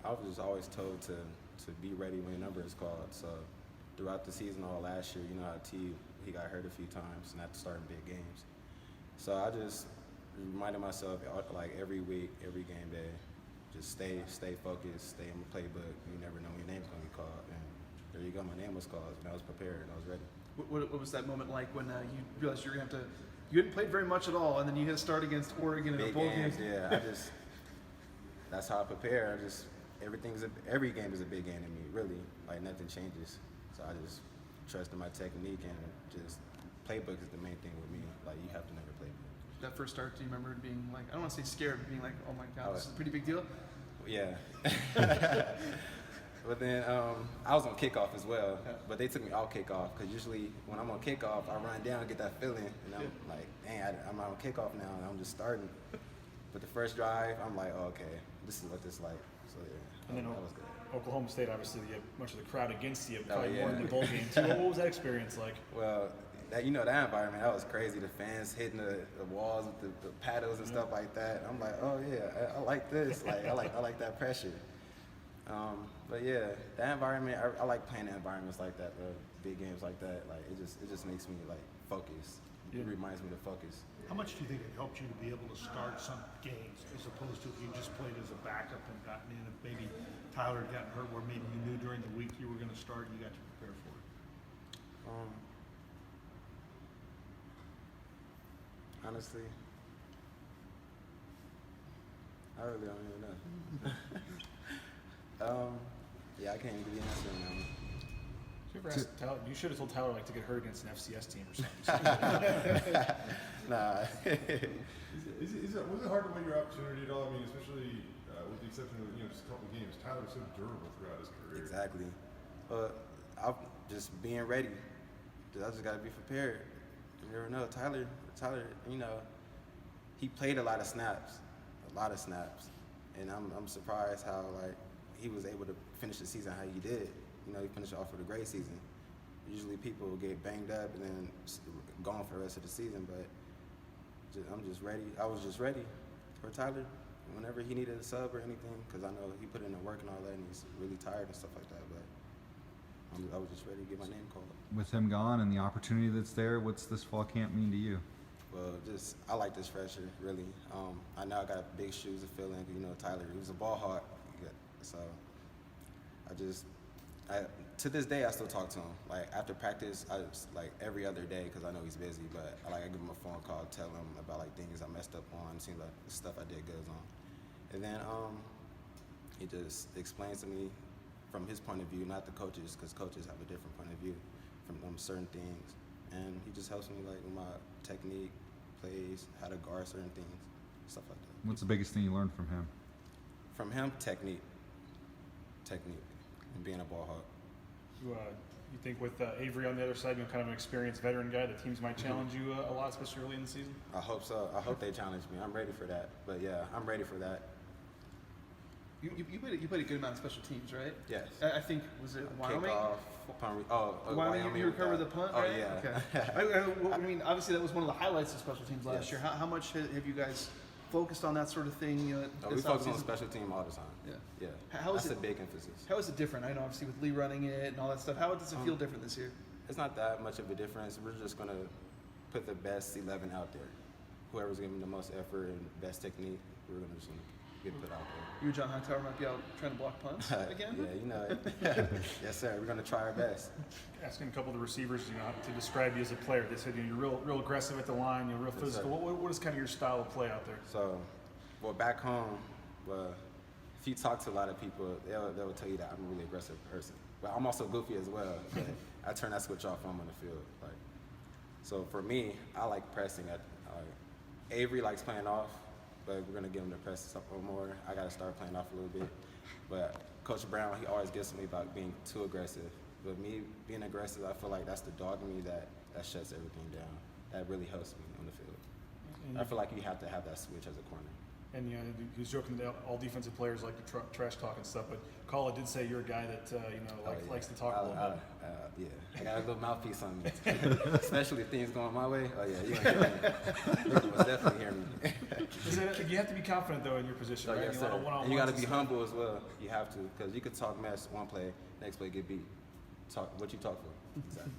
I was just always told to be ready when your number is called. So throughout the season, all last year, you know how he got hurt a few times and had to start in big games. So I just reminded myself, like every week, every game day, just stay focused, stay in the playbook. You never know when your name's gonna be called. And there you go, my name was called, and I was prepared, I was ready. What was that moment like when you realized you were going to have to? You hadn't played very much at all, and then you had to start against Oregon in a bowl game. Yeah, that's how I prepare. Every game is a big game to me, really. Like nothing changes. So I just trust in my technique and just playbook is the main thing with me. Like you have to know your playbook. That first start, do you remember being like, I don't want to say scared, but being like, oh my God, this is a pretty big deal? Yeah. But then I was on kickoff as well, but they took me off kickoff because usually when I'm on kickoff, I run down and get that feeling, and I'm like, dang, I'm on kickoff now, and I'm just starting. But the first drive, I'm like, oh, okay, this is what this is like. So yeah, and then that was good. Oklahoma State, obviously, you had much of the crowd against you, probably more in the bowl game too. What was that experience like? Well, that environment, that was crazy. The fans hitting the walls with the paddles and stuff like that. I'm like, oh yeah, I like this. Like I like that pressure. But yeah, that environment, I like playing in environments like that, big games like that. Like it just makes me like focus. It reminds me to focus. How much do you think it helped you to be able to start some games as opposed to if you just played as a backup and gotten in? If maybe Tyler had gotten hurt, where maybe you knew during the week you were going to start and you got to prepare for it. Honestly, I really don't even know. Yeah, I can't even give you an answer now. Did you ever ask Tyler? You should have told Tyler like to get hurt against an FCS team or something. Nah. Was it hard to win your opportunity at all? I mean, especially with the exception of just a couple of games. Tyler was so durable throughout his career. Exactly. I'm just being ready. I just got to be prepared. You never know. Tyler, he played a lot of snaps, and I'm surprised how like he was able to finish the season how he did. He finished off with a great season. Usually people get banged up and then gone for the rest of the season, but I'm just ready. I was just ready for Tyler whenever he needed a sub or anything, because I know he put in the work and all that, and he's really tired and stuff like that, but I was just ready to get my name called. With him gone and the opportunity that's there, what's this fall camp mean to you? Well, I like this fresher, really. I know I got big shoes to fill in, Tyler, he was a ball hawk, so to this day, I still talk to him. Like after practice, I just like every other day because I know he's busy. But I give him a phone call, tell him about like things I messed up on, seems like the stuff I did good on, and then he just explains to me from his point of view, not the coaches, because coaches have a different point of view from certain things, and he just helps me like with my technique, plays, how to guard certain things, stuff like that. What's the biggest thing you learned from him? From him, technique, and being a ball hawk. You think with Avery on the other side, kind of an experienced veteran guy, the teams might challenge you a lot, especially early in the season? I hope so. I hope they challenge me. I'm ready for that. But yeah, I'm ready for that. You played a good amount of special teams, right? Yes. I think, was it Wyoming? Wyoming. You recovered the punt, Oh, right? yeah. Okay. I mean, obviously that was one of the highlights of special teams last year. How much have you guys focused on that sort of thing? We focus on special team all the time. Yeah. That's a big emphasis. How is it different? I know obviously with Lee running it and all that stuff. How does it feel different this year? It's not that much of a difference. We're just going to put the best 11 out there. Whoever's giving the most effort and best technique, we're going to just get put out there. You and John Hightower might be out trying to block punts again? Yeah, you know it. Yes, sir. We're going to try our best. Asking a couple of the receivers, to describe you as a player. They said you're real aggressive at the line, you're real physical. What is kind of your style of play out there? So, back home, if you talk to a lot of people, they'll tell you that I'm a really aggressive person. But I'm also goofy as well. But I turn that switch off when I'm on the field. So for me, I like pressing. Avery likes playing off, but we're gonna get him to press up a little more. I gotta start playing off a little bit. But Coach Brown, he always gets me about being too aggressive. But me being aggressive, I feel like that's the dog in me that shuts everything down. That really helps me on the field. I feel like you have to have that switch as a corner. And he was joking that all defensive players like to trash talk and stuff, but Kala did say you're a guy that likes to talk a little bit. Yeah, I got a little mouthpiece on me, especially if things going my way. Oh yeah, you gonna hear me. You must definitely hear me. You have to be confident though in your position, Oh, right? yes, sir. One-on-ones And you got to and be stuff. humble as well. You have to, because you could talk mess one play, next play get beat. Talk what you talk for. Exactly.